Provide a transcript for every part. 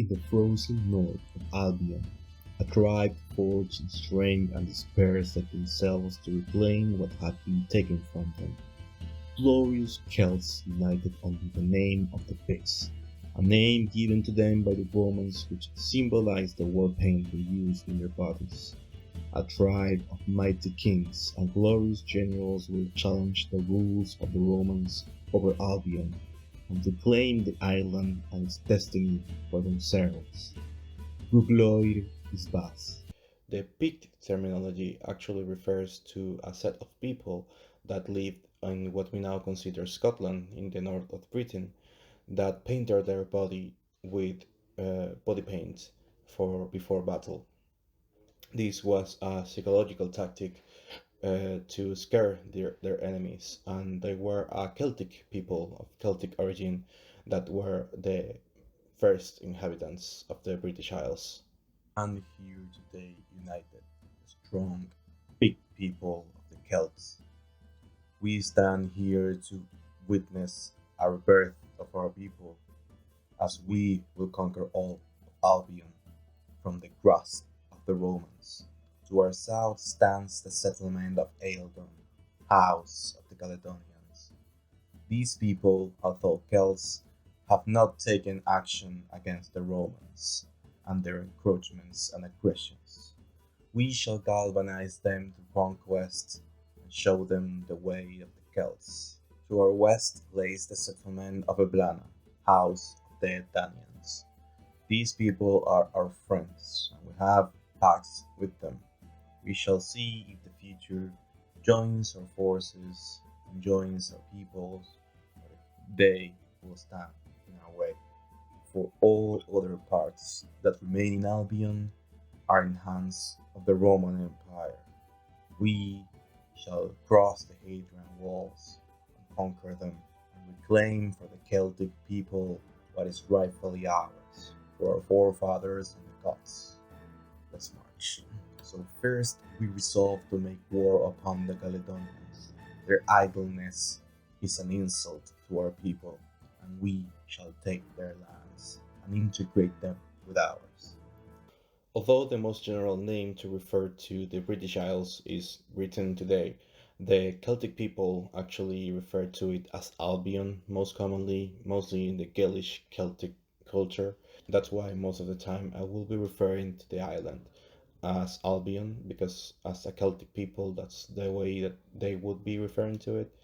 the frozen north of Albion, a tribe forged in strength and despair set themselves to reclaim what had been taken from them. Glorious Celts united under the name of the Picts, a name given to them by the Romans which symbolized the war paint they used in their bodies. A tribe of mighty kings and glorious generals will challenge the rules of the Romans over Albion and reclaim the island and its destiny for themselves. Gugloir is Bas. The Pict terminology actually refers to a set of people that lived in what we now consider Scotland in the north of Britain that painted their body with body paint for before battle. This was a psychological tactic to scare their enemies, and they were a Celtic people of Celtic origin that were the first inhabitants of the British Isles. And here today united, strong, big people of the Celts. We stand here to witness our birth of our people, as we will conquer all of Albion from the grasp of the Romans. To our south stands the settlement of Eildon, house of the Caledonians. These people, although Celts, have not taken action against the Romans and their encroachments and aggressions. We shall galvanize them to conquest and show them the way of the Celts. To our west lays the settlement of Eblana, house of the Danians. These people are our friends, and we have pacts with them. We shall see if the future joins our forces and joins our peoples, or if they will stand in our way. For all other parts that remain in Albion are in hands of the Roman Empire. We shall cross the Hadrian walls and conquer them and reclaim for the Celtic people what is rightfully ours, for our forefathers and the gods. Let's march. So first we resolve to make war upon the Caledonians. Their idleness is an insult to our people, and we shall take their lands and integrate them with ours. Although the most general name to refer to the British Isles is Britain today, the Celtic people actually refer to it as Albion most commonly, mostly in the Gaelic Celtic culture. That's why most of the time I will be referring to the island as Albion, because as a Celtic people, that's the way that they would be referring to it.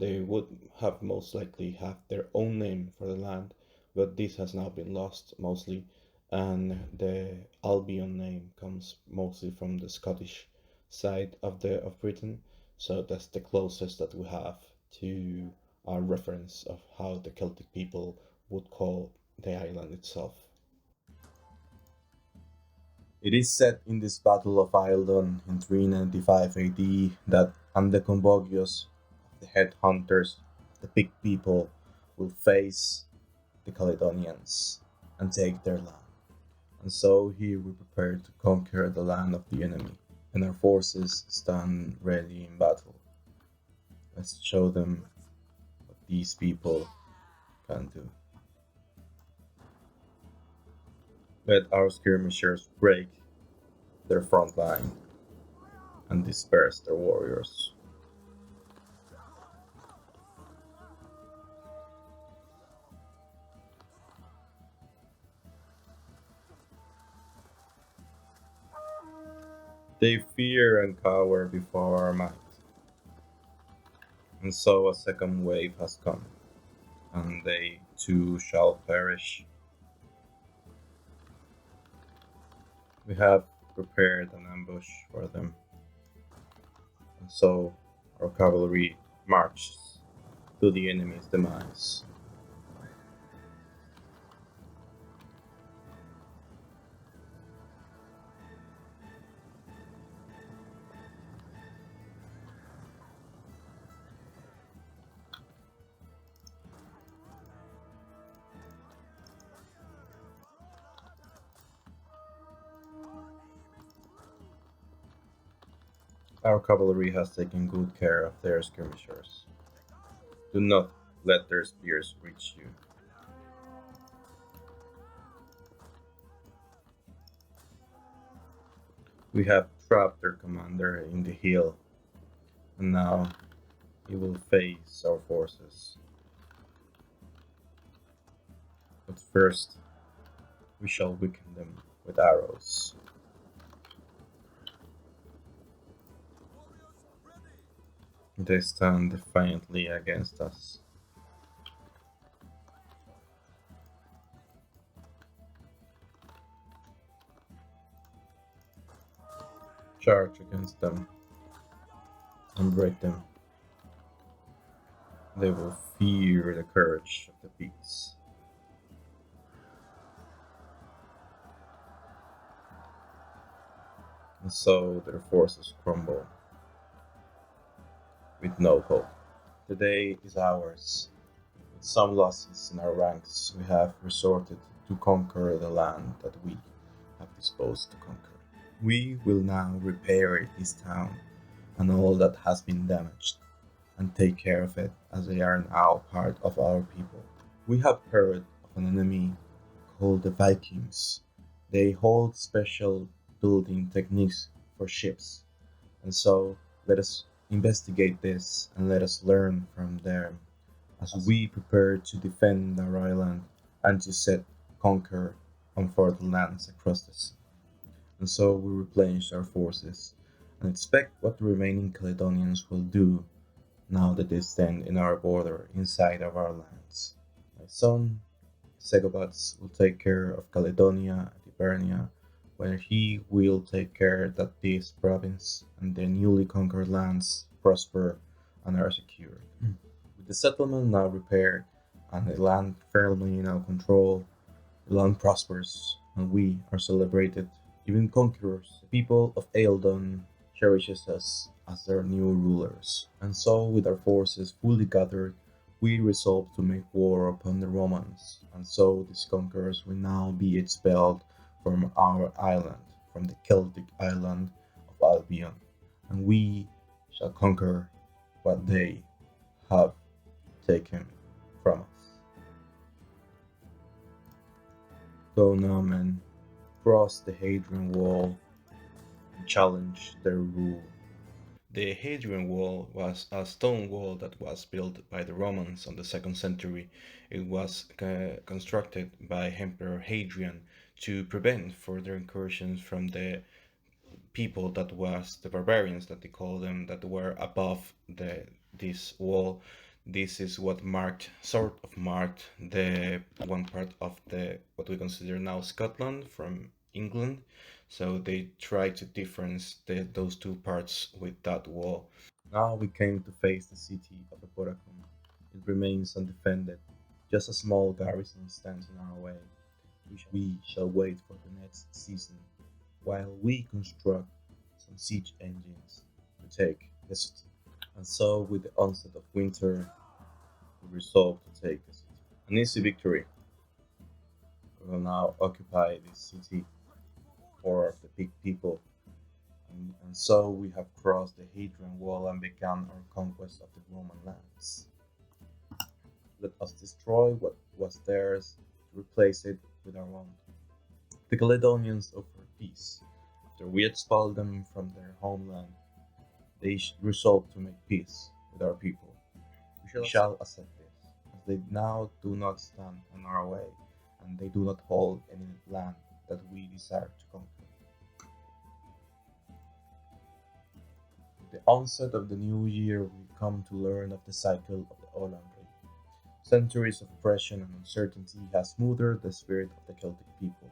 They would have most likely have their own name for the land, but this has now been lost mostly, and the Albion name comes mostly from the Scottish side of Britain. So that's the closest that we have to our reference of how the Celtic people would call the island itself. It is said in this Battle of Eildon in 395 AD that Andeconbogius, the headhunters of the Pict people, will face the Caledonians and take their land. And so here we prepare to conquer the land of the enemy, and our forces stand ready in battle. Let's show them what these people can do. Let our skirmishers break their front line and disperse their warriors. They fear and cower before our might, and so a second wave has come, and they too shall perish. We have prepared an ambush for them, and so our cavalry marches to the enemy's demise. Our cavalry has taken good care of their skirmishers. Do not let their spears reach you. We have trapped their commander in the hill, and now he will face our forces. But first, we shall weaken them with arrows. They stand defiantly against us. Charge against them and break them. They will fear the courage of the Picts, and so their forces crumble with no hope. The day is ours. With some losses in our ranks, we have resorted to conquer the land that we have disposed to conquer. We will now repair this town and all that has been damaged, and take care of it as they are now part of our people. We have heard of an enemy called the Vikings. They hold special building techniques for ships, and so let us investigate this and let us learn from them as we prepare to defend our island and to set conquer on further lands across the sea. And so we replenish our forces and expect what the remaining Caledonians will do now that they stand in our border inside of our lands. My son Segobats will take care of Caledonia and Hibernia, where he will take care that this province and the newly conquered lands prosper and are secure. With the settlement now repaired and the land firmly in our control, the land prospers and we are celebrated, even conquerors. The people of Eildon cherishes us as their new rulers. And so, with our forces fully gathered, we resolve to make war upon the Romans. And so, these conquerors will now be expelled from our island, from the Celtic island of Albion. And we shall conquer what they have taken from us. Go now, men, cross the Hadrian Wall and challenge their rule. The Hadrian Wall was a stone wall that was built by the Romans on the 2nd century. It was constructed by Emperor Hadrian to prevent further incursions from the people that was the barbarians that they call them that were above this wall. This is what marked the one part of the what we consider now Scotland from England. So they try to difference those two parts with that wall. Now we came to face the city of Eporacum. It remains undefended. Just a small garrison stands in our way. We shall wait for the next season while we construct some siege engines to take the city. And so, with the onset of winter, we resolve to take the city. An easy victory. We will now occupy this city for the big people. And so we have crossed the Hadrian Wall and begun our conquest of the Roman lands. Let us destroy what was theirs to replace it with our own. The Caledonians offered peace. After we expelled them from their homeland, they resolved to make peace with our people. We shall accept this, as they now do not stand on our way, and they do not hold any land that we desire to conquer. With the onset of the new year, we come to learn of the cycle of the Olandry. Centuries of oppression and uncertainty have smoothed the spirit of the Celtic people,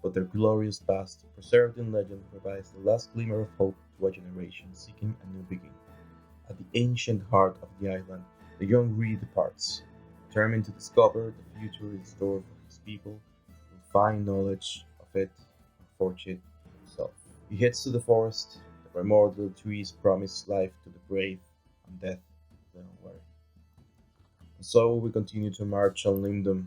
but their glorious past, preserved in legend, provides the last glimmer of hope to a generation seeking a new beginning. At the ancient heart of the island, the young Reed departs, determined to discover the future in store for his people, will find knowledge of it and forge it himself. He heads to the forest, the primordial trees promise life to the brave and death to the unwary. And so we continue to march on Lindum,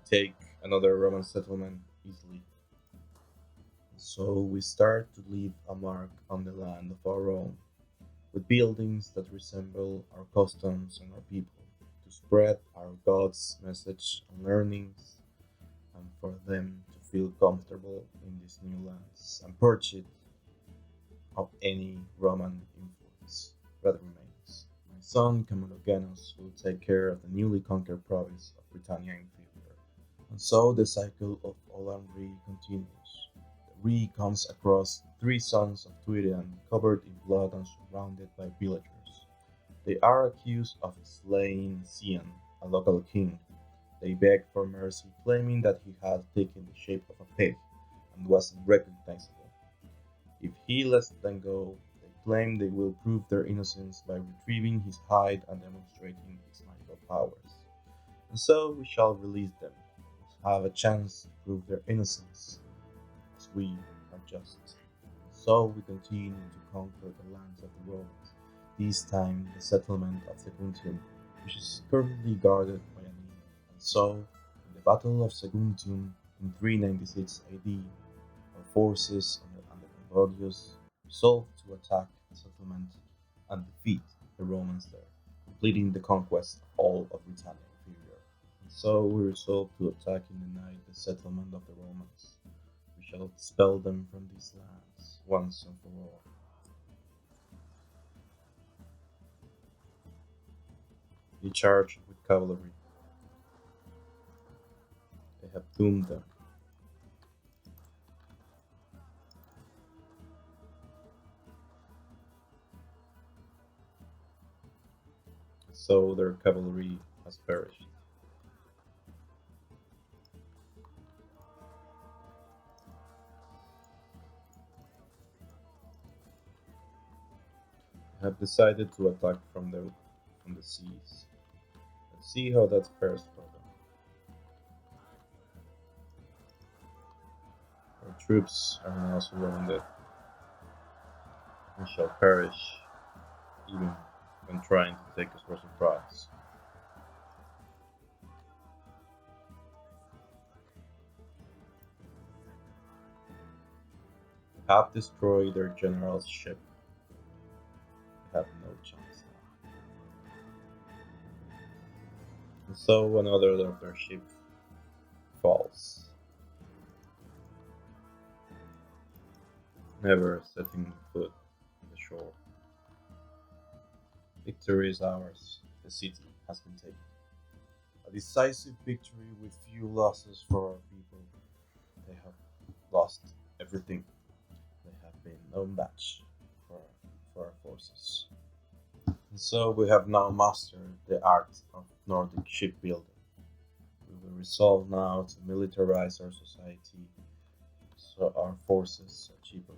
take another Roman settlement easily. So we start to leave a mark on the land of our own, with buildings that resemble our customs and our people, to spread our God's message and learnings, and for them to feel comfortable in these new lands and purge it of any Roman influence that remains. My son Camulogenius will take care of the newly conquered province of Britannia Inferior. And so the cycle of Olanri continues. The Ree comes across three sons of Twyrian covered in blood and surrounded by villagers. They are accused of slaying Cian, a local king. They beg for mercy, claiming that he had taken the shape of a pig and was unrecognizable. If he lets them go, they claim they will prove their innocence by retrieving his hide and demonstrating his magical powers. And so we shall release them, have a chance to prove their innocence, as we are just. So we continue to conquer the lands of the Romans, this time the settlement of Saguntium, which is currently guarded by an enemy. And so, in the Battle of Saguntium in 396 AD, our forces under Convogius resolved to attack the settlement and defeat the Romans there, completing the conquest of all of Britannia Inferior. And so we resolved to attack in the night the settlement of the Romans. We shall expel them from these lands once and for all. They charged with cavalry. They have doomed them. So their cavalry has perished. They have decided to attack from the seas. Let's see how that fares for them. Our troops are now surrounded and shall perish even when trying to take us for surprise. They have destroyed their general's ship. They have no chance now. And so another of their ships falls, never setting foot on the shore. Victory is ours. The city has been taken. A decisive victory with few losses for our people. They have lost everything. They have been no match for, for our forces. And so we have now mastered the art of Nordic shipbuilding. We will resolve now to militarize our society so our forces are cheaper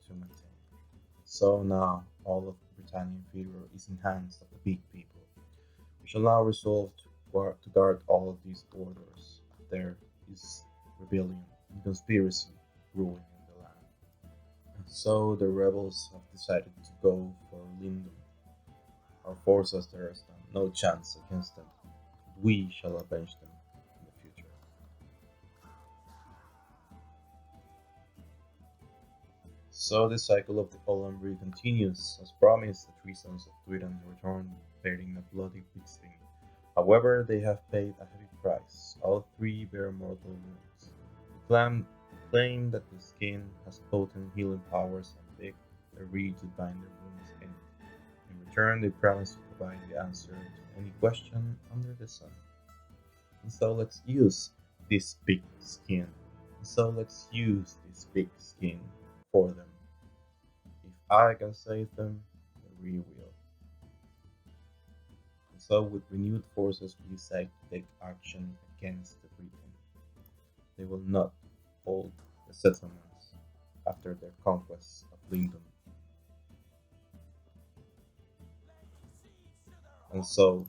to maintain. So now all of Britannia Inferior is in hands of the big people. We shall now resolve to guard all of these borders. There is rebellion and conspiracy brewing in the land. And so the rebels have decided to go for Lindum. Our forces there stand no chance against them. We shall avenge them in the future. So the cycle of the Olamri continues. As promised, the three sons of Twyran return bearing a bloody Picts. However, they have paid a heavy price. All three bear mortal wounds. They claim that the skin has potent healing powers and beg the Ree to bind their wounds in it. In return, they promise to provide the answer to any question under the sun. And so let's use this big skin. And so let's use this big skin for them. If I can save them, the Ree will. And so with renewed forces we decide to take action against the Britain. They will not hold the settlements after their conquest of Lindum. And so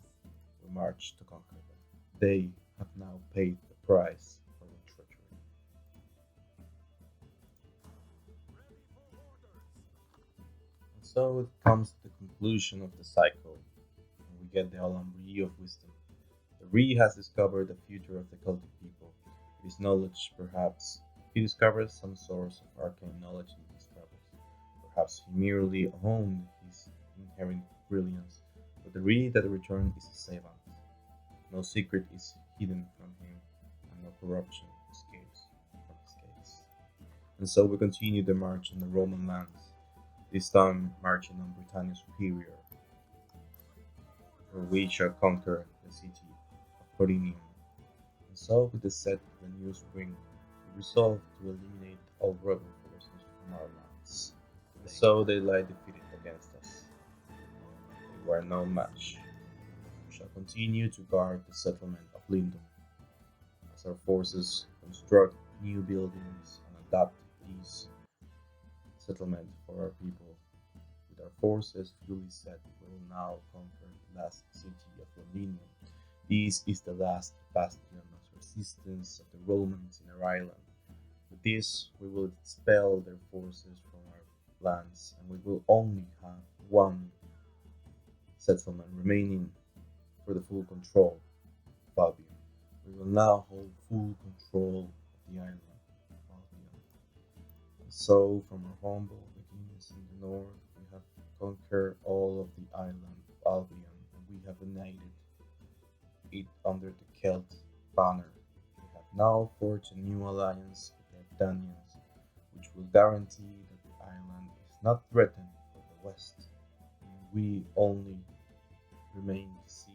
we march to conquer them. They have now paid the price for their treachery. And so it comes to the conclusion of the cycle, and we get the Alambri of wisdom. The Ree has discovered the future of the Celtic people. With his knowledge, perhaps, he discovers some source of arcane knowledge in his travels. Perhaps he merely honed his inherent brilliance, but the Ree that returned is a savant. No secret is hidden from him, and no corruption escapes. And so we continue the march on the Roman lands, this time marching on Britannia Superior, where we shall conquer the city of Corinium. And so, with the set of the new spring, we resolve to eliminate all rebel forces from our lands. And so they lie defeated against us. They were no match. We shall continue to guard the settlement of Lindum, as our forces construct new buildings and adapt these settlements for our people. With our forces fully set, we will now conquer the last city of Londinium. This is the last bastion of resistance of the Romans in our island. With this, we will expel their forces from our lands, and we will only have one settlement remaining for the full control of Albion. We will now hold full control of the island of Albion. And so, from our humble beginnings in the north, we have conquered all of the island of Albion, and we have united it under the Celt banner. We have now forged a new alliance with the Danians, which will guarantee that the island is not threatened from the west, and we only remain to see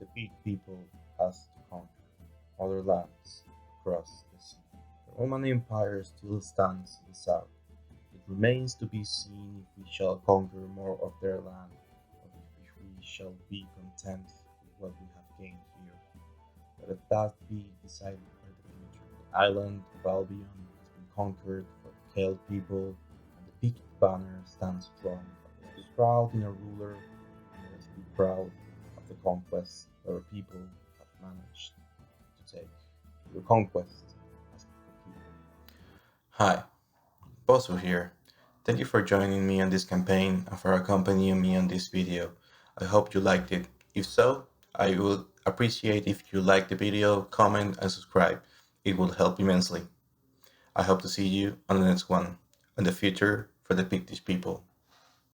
the big people has to conquer other lands across the sea. The Roman Empire still stands in the south. It remains to be seen if we shall conquer more of their land, or if we shall be content with what we have gained here. But if that be decided by the future, the island of Albion has been conquered for the Celt people, and the Pict banner stands strong. Let us be proud in our ruler, and let us be proud of the conquest that our people have managed to take. Your conquest has been completed. Hi, Bosu here. Thank you for joining me on this campaign and for accompanying me on this video. I hope you liked it. If so, I would appreciate if you like the video, comment, and subscribe. It will help immensely. I hope to see you on the next one, and the future for the Pictish people.